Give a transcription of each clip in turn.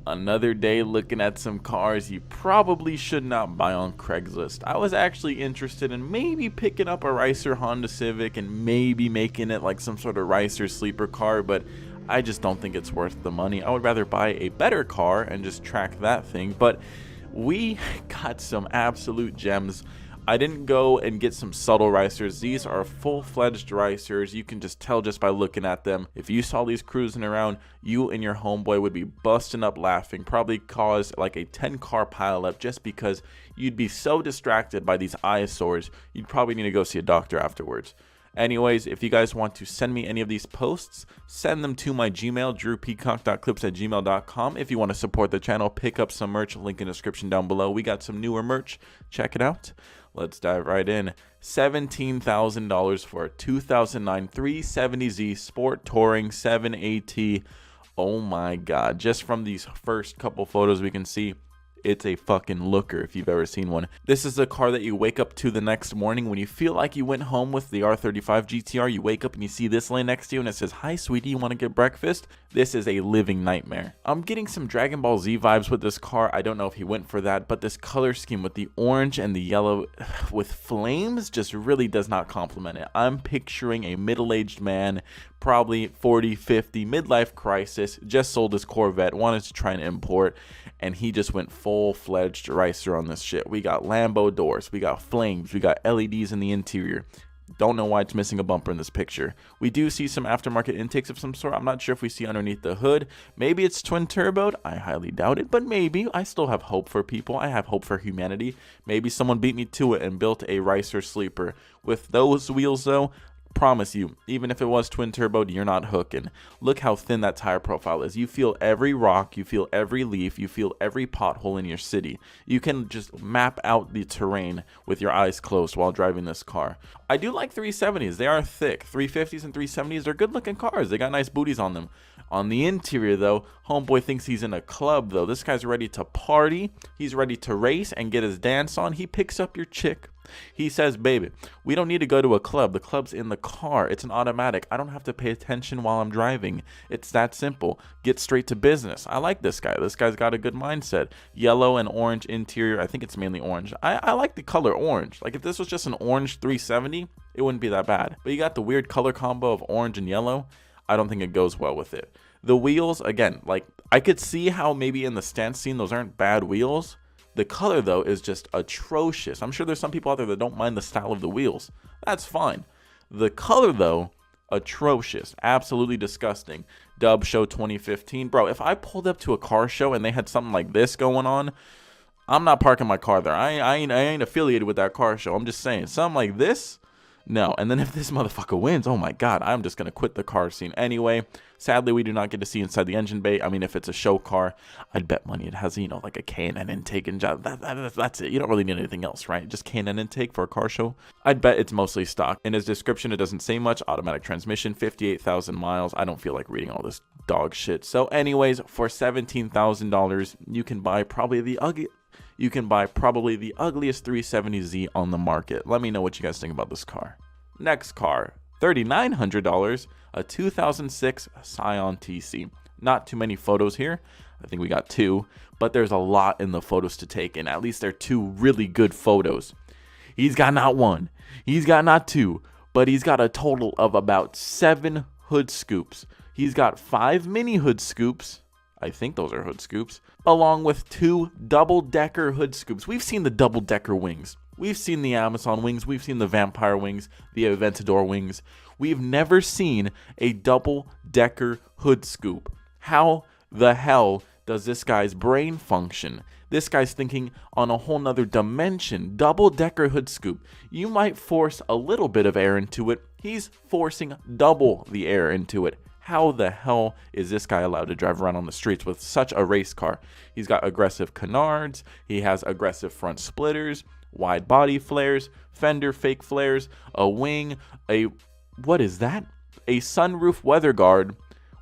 Another day looking at some cars you probably should not buy on Craigslist. I was actually interested in maybe picking up a Ricer Honda Civic and maybe making it like some sort of Ricer sleeper car, but I just don't think it's worth the money. I would rather buy a better car and just track that thing. But we got some absolute gems. I didn't go and get some subtle ricers. These are full-fledged ricers. You can just tell just by looking at them. If you saw these cruising around, you and your homeboy would be busting up laughing. Probably cause like a 10-car pileup just because you'd be so distracted by these eyesores. You'd probably need to go see a doctor afterwards. Anyways, if you guys want to send me any of these posts, send them to my Gmail, drewpeacock.clips@gmail.com. If you want to support the channel, pick up some merch, link in the description down below. We got some newer merch. Check it out. Let's dive right in. $17,000 for a 2009 370Z Sport Touring 7AT. Oh my god. Just from these first couple photos we can see, it's a fucking looker if you've ever seen one. This is the car that you wake up to the next morning when you feel like you went home with the R35 GTR. You wake up and you see this laying next to you and it says, "Hi sweetie, you want to get breakfast?" This is a living nightmare. I'm getting some Dragon Ball Z vibes with this car. I don't know if he went for that, but this color scheme with the orange and the yellow with flames just really does not complement it. I'm picturing a middle-aged man, probably 40, 50, midlife crisis, just sold his Corvette, wanted to try and import, and he just went full-fledged Ricer on this shit. We got Lambo doors, we got flames, we got LEDs in the interior. Don't know why it's missing a bumper in this picture. We do see some aftermarket intakes of some sort. I'm not sure if we see underneath the hood. Maybe it's twin turboed. I highly doubt it, but maybe. I still have hope for people. I have hope for humanity. Maybe someone beat me to it and built a Ricer sleeper. With those wheels though, promise you, even if it was twin turboed, you're not hooking. Look how thin that tire profile is. You feel every rock, you feel every leaf, you feel every pothole in your city. You can just map out the terrain with your eyes closed while driving this car. I do like 370s. They are thick. 350s and 370s are good looking cars. They got nice booties on them. On the interior though, homeboy thinks he's in a club though. This guy's ready to party. He's ready to race and get his dance on. He picks up your chick. He says, "Baby, we don't need to go to a club. The club's in the car. It's an automatic. I don't have to pay attention while I'm driving. It's that simple. Get straight to business." I like this guy. This guy's got a good mindset. Yellow and orange interior. I think it's mainly orange. I like the color orange. Like if this was just an orange 370, it wouldn't be that bad. But you got the weird color combo of orange and yellow. I don't think it goes well with it. The wheels, again, like I could see how maybe in the stance scene those aren't bad wheels. The color though is just atrocious. I'm sure there's some people out there that don't mind the style of the wheels. That's fine. The color though, atrocious, absolutely disgusting. Dub Show 2015, bro. If I pulled up to a car show and they had something like this going on, I'm not parking my car there. I ain't affiliated with that car show. I'm just saying, something like this. No, and then if this motherfucker wins, oh my god, I'm just going to quit the car scene. Anyway, sadly, we do not get to see inside the engine bay. I mean, if it's a show car, I'd bet money it has, you know, like a K&N intake and that's it. You don't really need anything else, right? Just K&N intake for a car show. I'd bet it's mostly stock. In his description, it doesn't say much. Automatic transmission, 58,000 miles. I don't feel like reading all this dog shit. So anyways, for $17,000, you can buy probably the ugliest 370Z on the market. Let me know what you guys think about this car. Next car, $3,900, a 2006 Scion TC. Not too many photos here. I think we got two, but there's a lot in the photos to take, and at least they're two really good photos. He's got not one, he's got not two, but he's got a total of about 7 hood scoops. He's got 5 mini hood scoops. I think those are hood scoops, along with 2 double-decker hood scoops. We've seen the double-decker wings. We've seen the Amazon wings. We've seen the Vampire wings, the Aventador wings. We've never seen a double-decker hood scoop. How the hell does this guy's brain function? This guy's thinking on a whole nother dimension. Double-decker hood scoop. You might force a little bit of air into it. He's forcing double the air into it. How the hell is this guy allowed to drive around on the streets with such a race car? He's got aggressive canards, he has aggressive front splitters, wide body flares, fender fake flares, a wing, what is that? A sunroof weather guard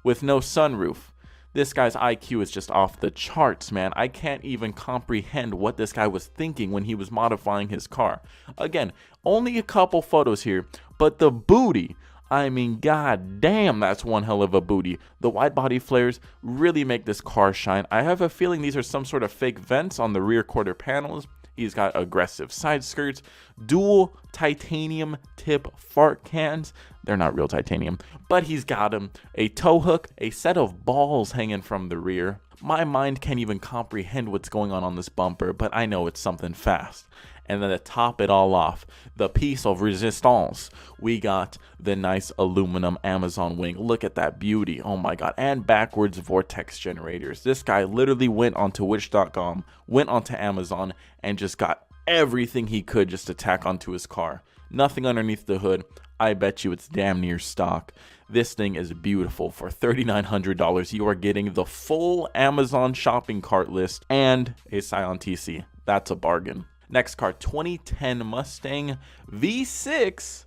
with no sunroof. This guy's IQ is just off the charts, man. I can't even comprehend what this guy was thinking when he was modifying his car. Again, only a couple photos here, but the booty I mean, god damn, that's one hell of a booty. The wide body flares really make this car shine. I have a feeling these are some sort of fake vents on the rear quarter panels. He's got aggressive side skirts, dual titanium tip fart cans. They're not real titanium, but he's got them. A tow hook, a set of balls hanging from the rear. My mind can't even comprehend what's going on this bumper, but I know it's something fast. And then to top it all off, the piece of resistance, we got the nice aluminum Amazon wing. Look at that beauty. Oh my god. And backwards vortex generators. This guy literally went onto wish.com, went onto Amazon, and just got everything he could just to tack onto his car. Nothing underneath the hood. I bet you it's damn near stock. This thing is beautiful. For $3,900, you are getting the full Amazon shopping cart list and a Scion TC. That's a bargain. Next car, 2010 Mustang V6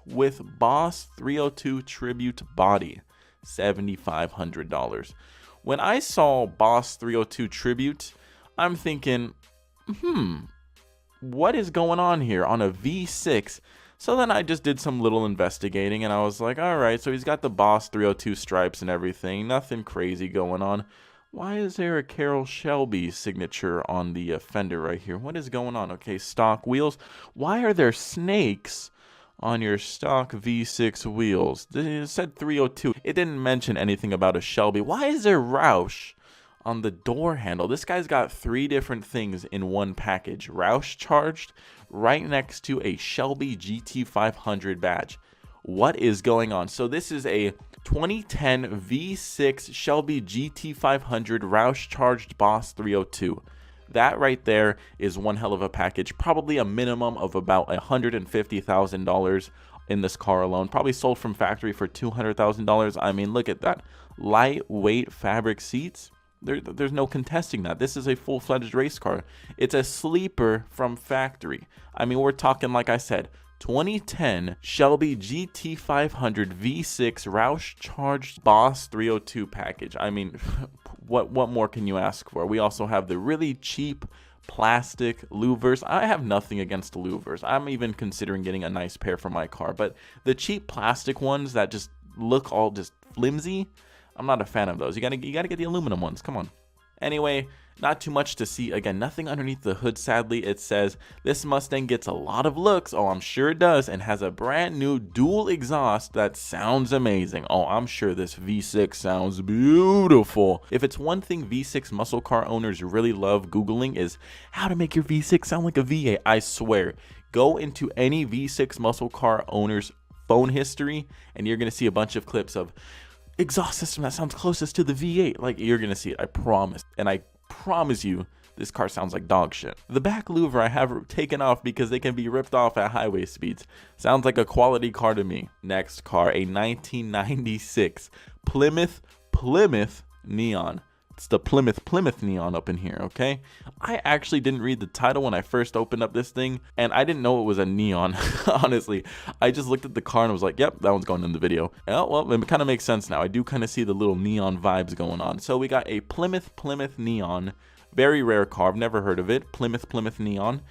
with Boss 302 Tribute body, $7,500. When I saw Boss 302 Tribute, I'm thinking, what is going on here on a V6? So then I just did some little investigating, and I was like, all right, so he's got the Boss 302 stripes and everything, nothing crazy going on. Why is there a Carroll Shelby signature on the fender right here? What is going on? Okay, stock wheels. Why are there snakes on your stock V6 wheels? It said 302. It didn't mention anything about a Shelby. Why is there Roush on the door handle? This guy's got 3 different things in one package. Roush charged right next to a Shelby GT500 badge. What is going on? So this is a 2010 V6 Shelby GT500 Roush charged Boss 302. That right there is one hell of a package. Probably a minimum of about $150,000 in this car alone. Probably sold from factory for $200,000. I mean, look at that. Lightweight fabric seats. There's no contesting that. This is a full-fledged race car. It's a sleeper from factory. I mean, we're talking, like I said, 2010 Shelby GT500 V6 Roush charged Boss 302 package. I mean, what more can you ask for? We also have the really cheap plastic louvers. I have nothing against the louvers. I'm even considering getting a nice pair for my car, but the cheap plastic ones that just look all just flimsy, I'm not a fan of those. You gotta get the aluminum ones. Come on. Anyway, not too much to see. Again, nothing underneath the hood, sadly. It says this Mustang gets a lot of looks. Oh, I'm sure it does. And has a brand new dual exhaust that sounds amazing. Oh, I'm sure this V6 sounds beautiful. If it's one thing V6 muscle car owners really love Googling is how to make your V6 sound like a V8. I swear. Go into any V6 muscle car owner's phone history and you're going to see a bunch of clips of exhaust system that sounds closest to the V8. Like, you're gonna see it, I promise. And I promise you, this car sounds like dog shit. The back louver I have taken off because they can be ripped off at highway speeds. Sounds like a quality car to me. Next car, a 1996 Plymouth Neon. It's the Plymouth Neon up in here, okay? I actually didn't read the title when I first opened up this thing, and I didn't know it was a neon, honestly. I just looked at the car and was like, yep, that one's going in the video. Oh, well, it kind of makes sense now. I do kind of see the little neon vibes going on. So we got a Plymouth Neon. Very rare car. I've never heard of it. Plymouth Neon.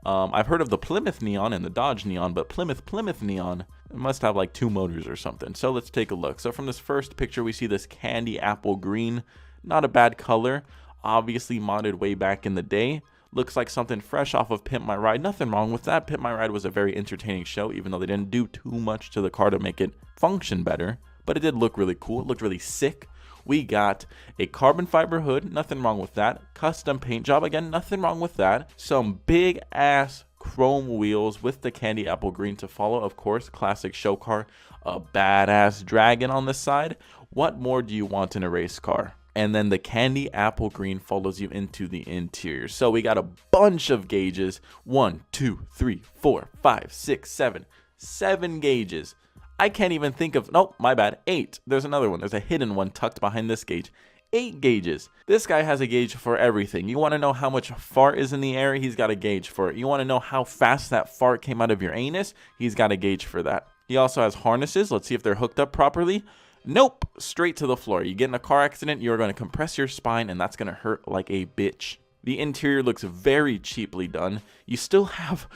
I've heard of the Plymouth Neon and the Dodge Neon, but Plymouth Neon, it must have like 2 motors or something. So let's take a look. So from this first picture, we see this candy apple green. Not a bad color, obviously modded way back in the day. Looks like something fresh off of Pimp My Ride. Nothing wrong with that. Pimp My Ride was a very entertaining show, even though they didn't do too much to the car to make it function better. But it did look really cool. It looked really sick. We got a carbon fiber hood. Nothing wrong with that. Custom paint job. Again, nothing wrong with that. Some big ass chrome wheels with the candy apple green to follow. Of course, classic show car. A badass dragon on the side. What more do you want in a race car? And then the candy apple green follows you into the interior. So we got a bunch of gauges. 1, 2, 3, 4, 5, 6, 7. 7 gauges. I can't even think of, nope, my bad, 8. There's another one. There's a hidden one tucked behind this gauge. 8 gauges. This guy has a gauge for everything. You want to know how much fart is in the air? He's got a gauge for it. You want to know how fast that fart came out of your anus? He's got a gauge for that. He also has harnesses. Let's see if they're hooked up properly. Nope, straight to the floor. You get in a car accident, you're going to compress your spine, and that's going to hurt like a bitch. The interior looks very cheaply done. You still have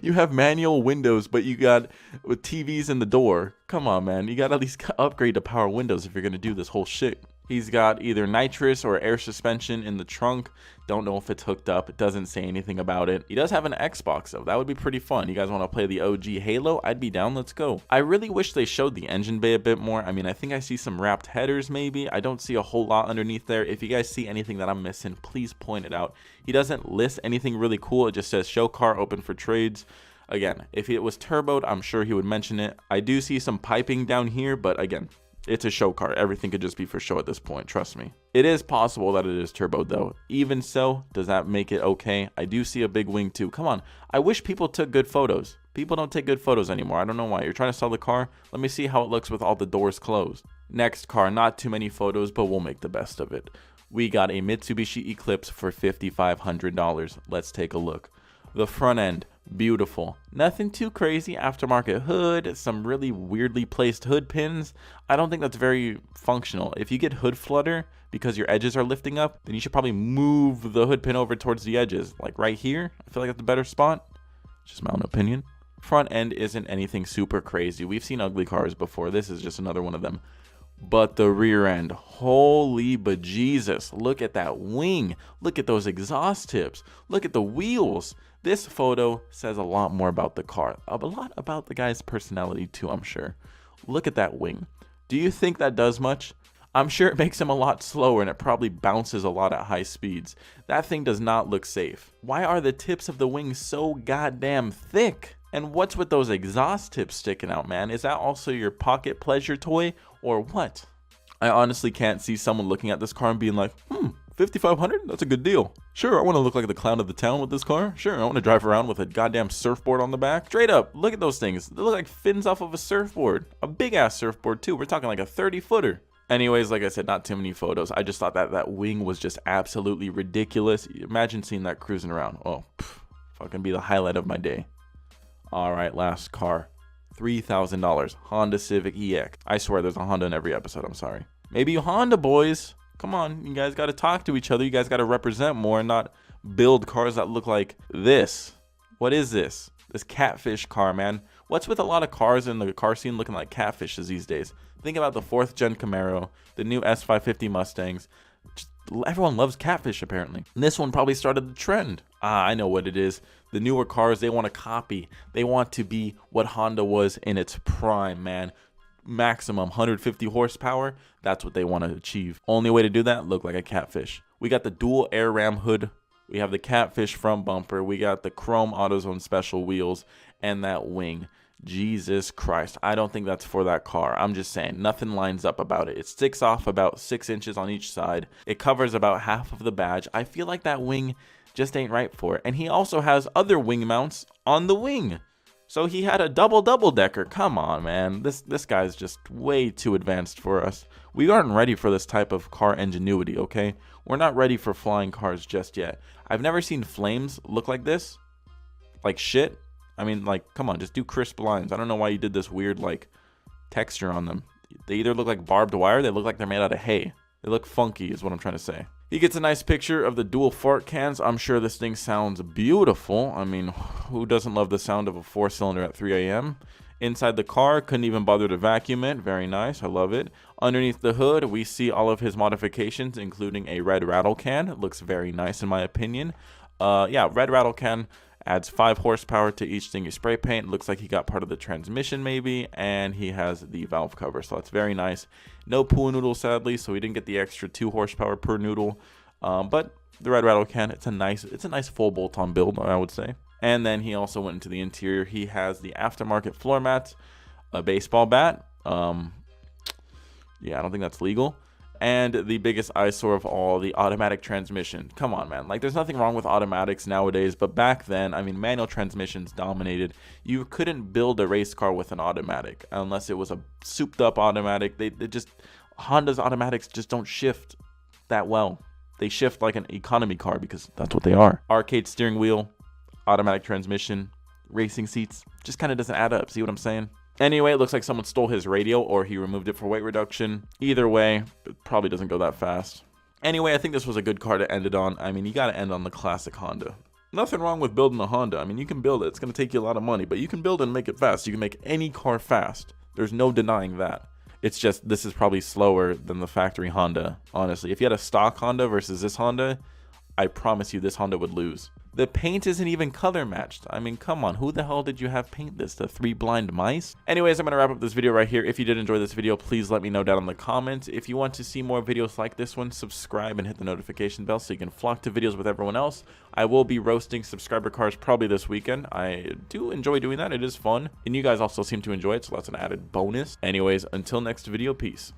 you have manual windows, but you got with TVs in the door. Come on, man. You got to at least upgrade to power windows if you're going to do this whole shit. He's got either nitrous or air suspension in the trunk. Don't know if it's hooked up. It doesn't say anything about it. He does have an Xbox though. That would be pretty fun. You guys want to play the OG Halo? I'd be down. Let's go. I really wish they showed the engine bay a bit more. I mean, I think I see some wrapped headers maybe. I don't see a whole lot underneath there. If you guys see anything that I'm missing, please point it out. He doesn't list anything really cool. It just says show car open for trades. Again, if it was turboed, I'm sure he would mention it. I do see some piping down here, but again, it's a show car. Everything could just be for show at this point. Trust me. It is possible that it is turboed though. Even so, does that make it okay? I do see a big wing too. Come on. I wish people took good photos. People don't take good photos anymore. I don't know why. You're trying to sell the car? Let me see how it looks with all the doors closed. Next car. Not too many photos, but we'll make the best of it. We got a Mitsubishi Eclipse for $5,500. Let's take a look. The front end. Beautiful. Nothing too crazy. Aftermarket hood, some really weirdly placed hood pins. I don't think that's very functional. If you get hood flutter because your edges are lifting up, then you should probably move the hood pin over towards the edges, like right here. I feel like that's a better spot. Just my own opinion. Front end isn't anything super crazy. We've seen ugly cars before. This is just another one of them. But the rear end, holy bejesus. Look at that wing. Look at those exhaust tips. Look at the wheels. This photo says a lot more about the car. A lot about the guy's personality too, I'm sure. Look at that wing. Do you think that does much? I'm sure it makes him a lot slower and it probably bounces a lot at high speeds. That thing does not look safe. Why are the tips of the wings so goddamn thick? And what's with those exhaust tips sticking out, man? Is that also your pocket pleasure toy or what? I honestly can't see someone looking at this car and being like, $5,500? That's a good deal. Sure, I want to look like the clown of the town with this car. Sure, I want to drive around with a goddamn surfboard on the back. Straight up, look at those things. They look like fins off of a surfboard. A big ass surfboard too. We're talking like a 30-footer. Anyways, like I said, not too many photos. I just thought that wing was just absolutely ridiculous. Imagine seeing that cruising around. Oh, fucking be the highlight of my day. All right, last car. $3,000. Honda Civic EX. I swear there's a Honda in every episode. I'm sorry. Maybe you Honda boys. Come on, you guys got to talk to each other. You guys got to represent more and not build cars that look like this. What is this? This catfish car, man. What's with a lot of cars in the car scene looking like catfishes these days? Think about the 4th gen Camaro, the new S550 Mustangs. Everyone loves catfish apparently. And this one probably started the trend. I know what it is. The newer cars, they want to copy. They want to be what Honda was in its prime, man. Maximum 150 horsepower. That's what they want to achieve. Only way to do that, look like a catfish. We got the dual air ram hood. We have the catfish front bumper. We got the chrome AutoZone special wheels and that wing. Jesus Christ. I don't think that's for that car. I'm just saying, nothing lines up about it. It sticks off about 6 inches on each side. It covers about half of the badge. I feel like that wing just ain't right for it. And he also has other wing mounts on the wing. So he had a double decker. Come on, man. This guy's just way too advanced for us. We aren't ready for this type of car ingenuity, okay? We're not ready for flying cars just yet. I've never seen flames look like this. Like shit. I mean, like, come on, just do crisp lines. I don't know why you did this weird, like, texture on them. They either look like barbed wire, they look like they're made out of hay. They look funky is what I'm trying to say. He gets a nice picture of the dual fart cans. I'm sure this thing sounds beautiful. I mean, who doesn't love the sound of a 4-cylinder at 3 a.m.? Inside the car, couldn't even bother to vacuum it. Very nice, I love it. Underneath the hood, we see all of his modifications, including a red rattle can. It looks very nice in my opinion. Yeah, red rattle can adds 5 horsepower to each thing you spray paint. Looks like he got part of the transmission maybe, and he has the valve cover, so that's very nice. No pool noodle sadly, so we didn't get the extra 2 horsepower per noodle, but the red rattle can, it's a nice full bolt-on build, I would say. And then he also went into the interior. He has the aftermarket floor mats, a baseball bat. Yeah, I don't think that's legal. And the biggest eyesore of all, the automatic transmission. Come on, man. Like, there's nothing wrong with automatics nowadays, but back then, I mean, manual transmissions dominated. You couldn't build a race car with an automatic unless it was a souped-up automatic. Honda's automatics just don't shift that well. They shift like an economy car because that's what they are. Arcade steering wheel, automatic transmission, racing seats. Just kind of doesn't add up. See what I'm saying? Anyway, it looks like someone stole his radio or he removed it for weight reduction. Either way, it probably doesn't go that fast. Anyway, I think this was a good car to end it on. I mean, you got to end on the classic Honda. Nothing wrong with building a Honda. I mean, you can build it. It's going to take you a lot of money, but you can build it and make it fast. You can make any car fast. There's no denying that. It's just, this is probably slower than the factory Honda, honestly. If you had a stock Honda versus this Honda, I promise you this Honda would lose. The paint isn't even color matched. I mean, come on, who the hell did you have paint this? The Three Blind Mice? Anyways, I'm going to wrap up this video right here. If you did enjoy this video, please let me know down in the comments. If you want to see more videos like this one, subscribe and hit the notification bell so you can flock to videos with everyone else. I will be roasting subscriber cars probably this weekend. I do enjoy doing that. It is fun. And you guys also seem to enjoy it, so that's an added bonus. Anyways, until next video, peace.